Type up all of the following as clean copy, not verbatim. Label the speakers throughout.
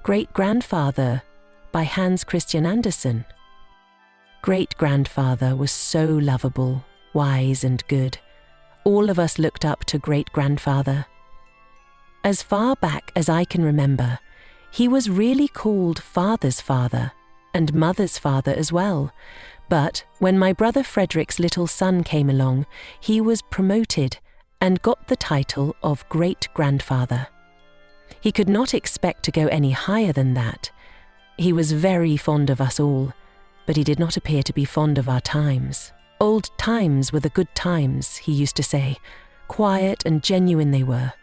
Speaker 1: Great-Grandfather by Christian Andersen. Great-grandfather was so lovable, wise and good. All of us looked up to great-grandfather. As far back as I can remember, he was really called father's father and mother's father as well. But when my brother Frederick's little son came along, he was promoted and got the title of great-grandfather. He could not expect to go any higher than that. He was very fond of us all, but he did not appear to be fond of our times. Old times were the good times, he used to say. Quiet and genuine they were.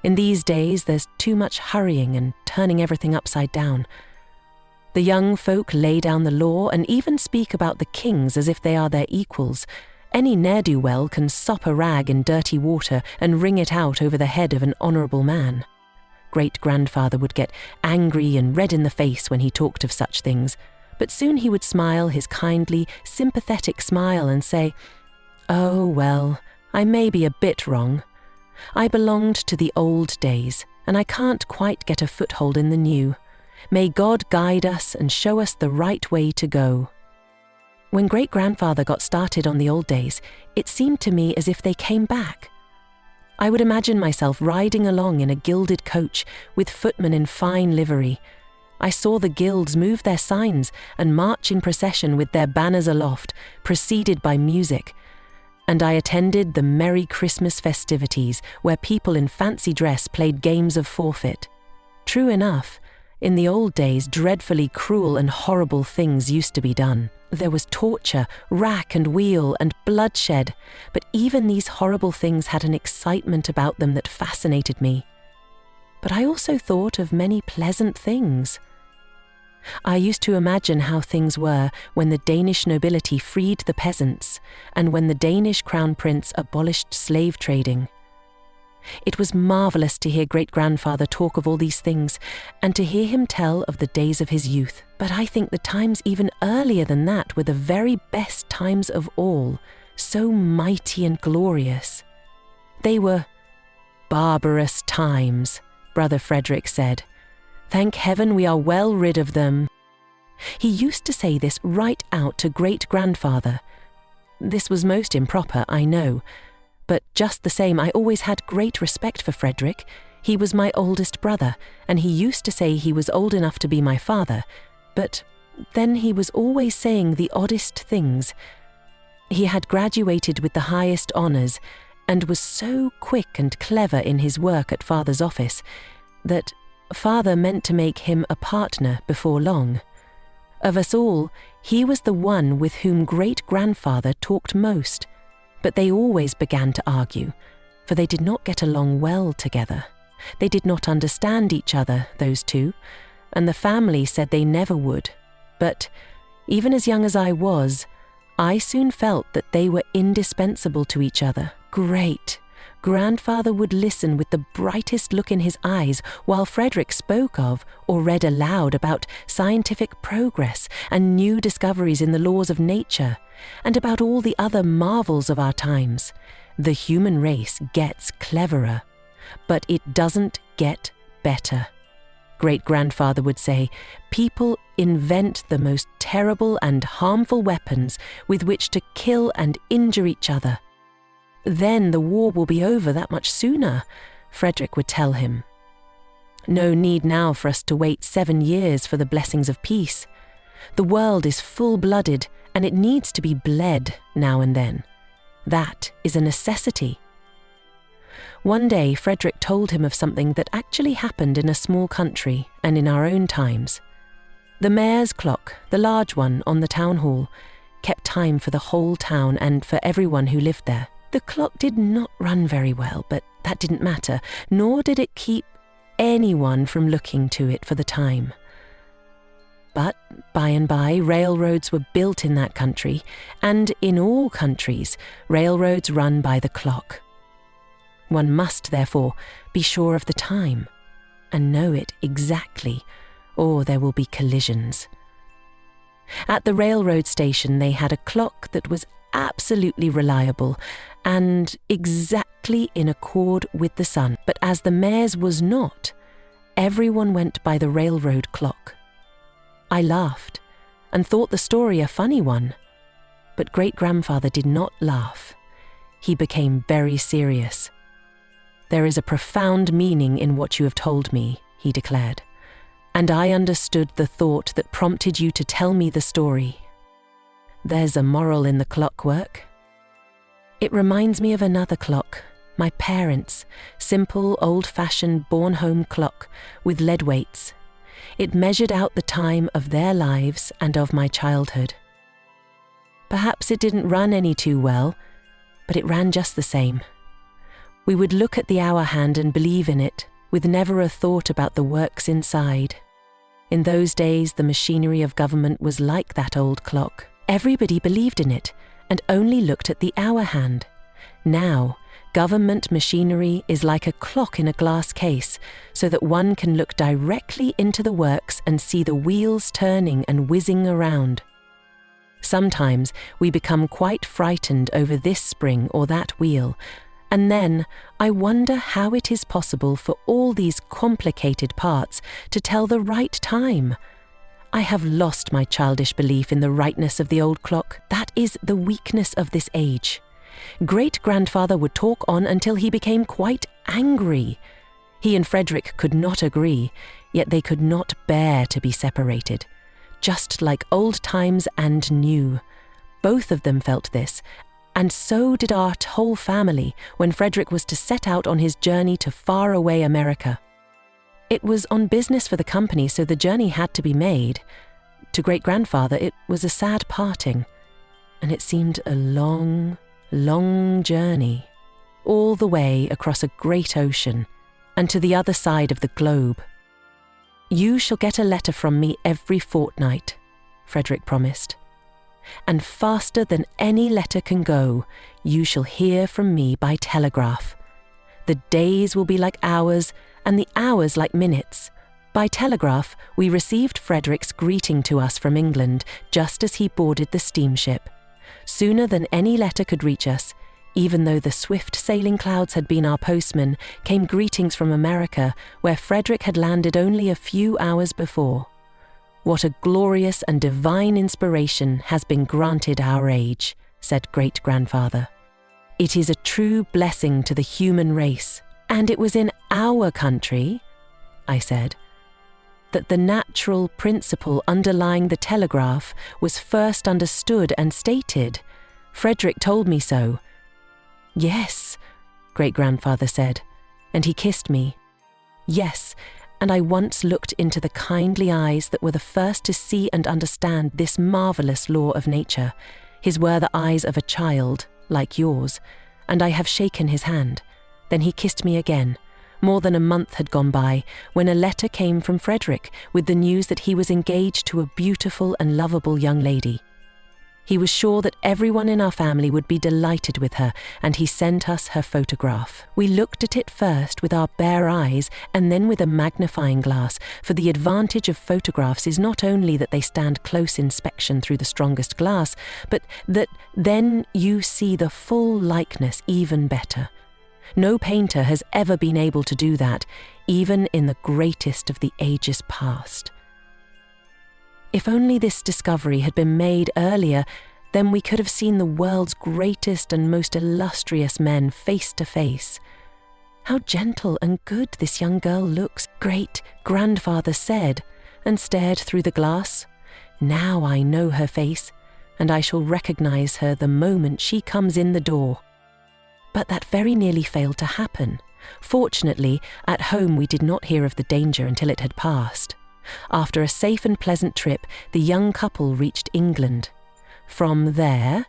Speaker 1: In these days, there's too much hurrying and turning everything upside down. The young folk lay down the law and even speak about the kings as if they are their equals. Any ne'er-do-well can sop a rag in dirty water and wring it out over the head of an honourable man. Great-grandfather would get angry and red in the face when he talked of such things, but soon he would smile his kindly, sympathetic smile and say, "Oh, well, I may be a bit wrong. I belonged to the old days, and I can't quite get a foothold in the new. May God guide us and show us the right way to go." When great-grandfather got started on the old days, it seemed to me as if they came back. I would imagine myself riding along in a gilded coach with footmen in fine livery. I saw the guilds move their signs and march in procession with their banners aloft, preceded by music. And I attended the Merry Christmas festivities where people in fancy dress played games of forfeit. True enough, in the old days, dreadfully cruel and horrible things used to be done. There was torture, rack and wheel, and bloodshed, but even these horrible things had an excitement about them that fascinated me. But I also thought of many pleasant things. I used to imagine how things were when the Danish nobility freed the peasants, and when the Danish crown prince abolished slave trading. It was marvellous to hear great-grandfather talk of all these things, and to hear him tell of the days of his youth. But I think the times even earlier than that were the very best times of all, so mighty and glorious. They were barbarous times, Brother Frederick said. Thank heaven we are well rid of them. He used to say this right out to great-grandfather. This was most improper, I know, but just the same I always had great respect for Frederick. He was my oldest brother, and he used to say he was old enough to be my father, but then he was always saying the oddest things. He had graduated with the highest honours, and was so quick and clever in his work at father's office, that father meant to make him a partner before long. Of us all, he was the one with whom great-grandfather talked most, but they always began to argue, for they did not get along well together. They did not understand each other, those two, and the family said they never would. But, even as young as I was, I soon felt that they were indispensable to each other. Grandfather would listen with the brightest look in his eyes while Frederick spoke of or read aloud about scientific progress and new discoveries in the laws of nature, and about all the other marvels of our times. The human race gets cleverer, but it doesn't get better. Great-grandfather would say, people invent the most terrible and harmful weapons with which to kill and injure each other. Then the war will be over that much sooner, Frederick would tell him. No need now for us to wait 7 years for the blessings of peace. The world is full-blooded, and it needs to be bled now and then. That is a necessity. One day Frederick told him of something that actually happened in a small country and in our own times. The mayor's clock, the large one on the town hall, kept time for the whole town and for everyone who lived there. The clock did not run very well, but that didn't matter, nor did it keep anyone from looking to it for the time. But by and by, railroads were built in that country, and in all countries, railroads run by the clock. One must, therefore, be sure of the time, and know it exactly, or there will be collisions. At the railroad station, they had a clock that was absolutely reliable and exactly in accord with the sun. But as the mayor's was not, Everyone went by the railroad clock. I laughed and thought the story a funny one, but great-grandfather did not laugh. He became very serious. "There is a profound meaning in what you have told me," he declared, "and I understood the thought that prompted you to tell me the story. There's a moral in the clockwork. It reminds me of another clock, my parents' simple, old-fashioned born-home clock with lead weights. It measured out the time of their lives and of my childhood. Perhaps it didn't run any too well, but it ran just the same. We would look at the hour hand and believe in it, with never a thought about the works inside. In those days, the machinery of government was like that old clock. Everybody believed in it and only looked at the hour hand. Now, government machinery is like a clock in a glass case, so that one can look directly into the works and see the wheels turning and whizzing around. Sometimes we become quite frightened over this spring or that wheel, and then I wonder how it is possible for all these complicated parts to tell the right time. I have lost my childish belief in the rightness of the old clock. That is the weakness of this age. Great-grandfather would talk on until he became quite angry. He and Frederick could not agree, yet they could not bear to be separated. Just like old times and new. Both of them felt this, and so did our whole family when Frederick was to set out on his journey to faraway America. It was on business for the company, so the journey had to be made. To great-grandfather, it was a sad parting, and it seemed a long, long journey, all the way across a great ocean and to the other side of the globe. "You shall get a letter from me every fortnight," Frederick promised. "And faster than any letter can go, you shall hear from me by telegraph. The days will be like hours, and the hours like minutes." By telegraph, we received Frederick's greeting to us from England just as he boarded the steamship. Sooner than any letter could reach us, even though the swift sailing clouds had been our postmen, came greetings from America, where Frederick had landed only a few hours before. "What a glorious and divine inspiration has been granted our age," said great-grandfather. "It is a true blessing to the human race." "And it was in our country," I said, "that the natural principle underlying the telegraph was first understood and stated. Frederick told me so." "Yes," great-grandfather said, and he kissed me. "Yes, and I once looked into the kindly eyes that were the first to see and understand this marvelous law of nature. His were the eyes of a child, like yours, and I have shaken his hand." Then he kissed me again. More than a month had gone by when a letter came from Frederick with the news that he was engaged to a beautiful and lovable young lady. He was sure that everyone in our family would be delighted with her, and he sent us her photograph. We looked at it first with our bare eyes and then with a magnifying glass, for the advantage of photographs is not only that they stand close inspection through the strongest glass, but that then you see the full likeness even better. No painter has ever been able to do that, even in the greatest of the ages past. If only this discovery had been made earlier, then we could have seen the world's greatest and most illustrious men face to face. "How gentle and good this young girl looks," great-grandfather said, and stared through the glass. "Now I know her face, and I shall recognize her the moment she comes in the door." But that very nearly failed to happen. Fortunately, at home we did not hear of the danger until it had passed. After a safe and pleasant trip, the young couple reached England. From there,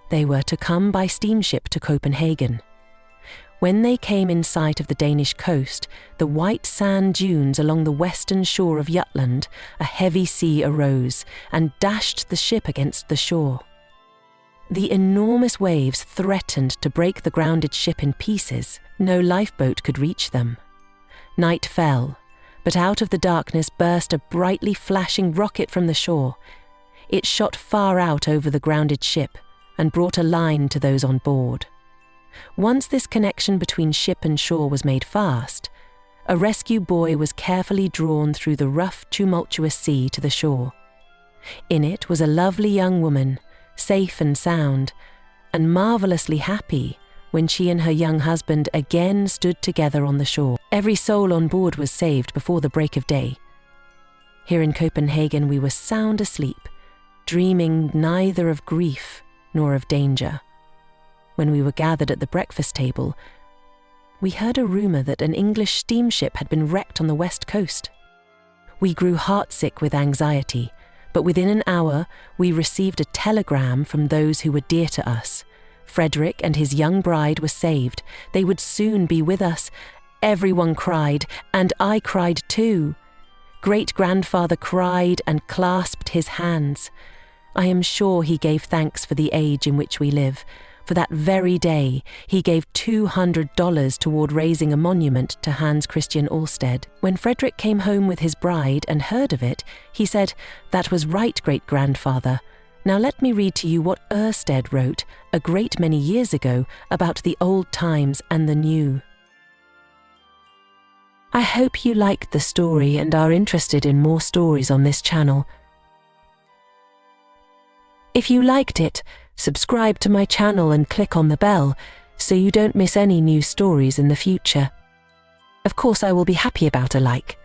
Speaker 1: they were to come by steamship to Copenhagen. When they came in sight of the Danish coast, the white sand dunes along the western shore of Jutland, a heavy sea arose and dashed the ship against the shore. The enormous waves threatened to break the grounded ship in pieces. No lifeboat could reach them. Night fell, but out of the darkness burst a brightly flashing rocket from the shore. It shot far out over the grounded ship and brought a line to those on board. Once this connection between ship and shore was made fast, a rescue buoy was carefully drawn through the rough, tumultuous sea to the shore. In it was a lovely young woman, safe and sound, and marvellously happy when she and her young husband again stood together on the shore. Every soul on board was saved before the break of day. Here in Copenhagen we were sound asleep, dreaming neither of grief nor of danger. When we were gathered at the breakfast table, we heard a rumour that an English steamship had been wrecked on the west coast. We grew heartsick with anxiety, but within an hour we received a telegram from those who were dear to us. Frederick and his young bride were saved. They would soon be with us. Everyone cried, and I cried too. Great-grandfather cried and clasped his hands. I am sure he gave thanks for the age in which we live. For that very day, he gave $200 toward raising a monument to Hans Christian Ørsted. When Frederick came home with his bride and heard of it, he said, "That was right, great-grandfather. Now let me read to you what Ørsted wrote a great many years ago about the old times and the new." I hope you liked the story and are interested in more stories on this channel. If you liked it, subscribe to my channel and click on the bell so you don't miss any new stories in the future. Of course, I will be happy about a like.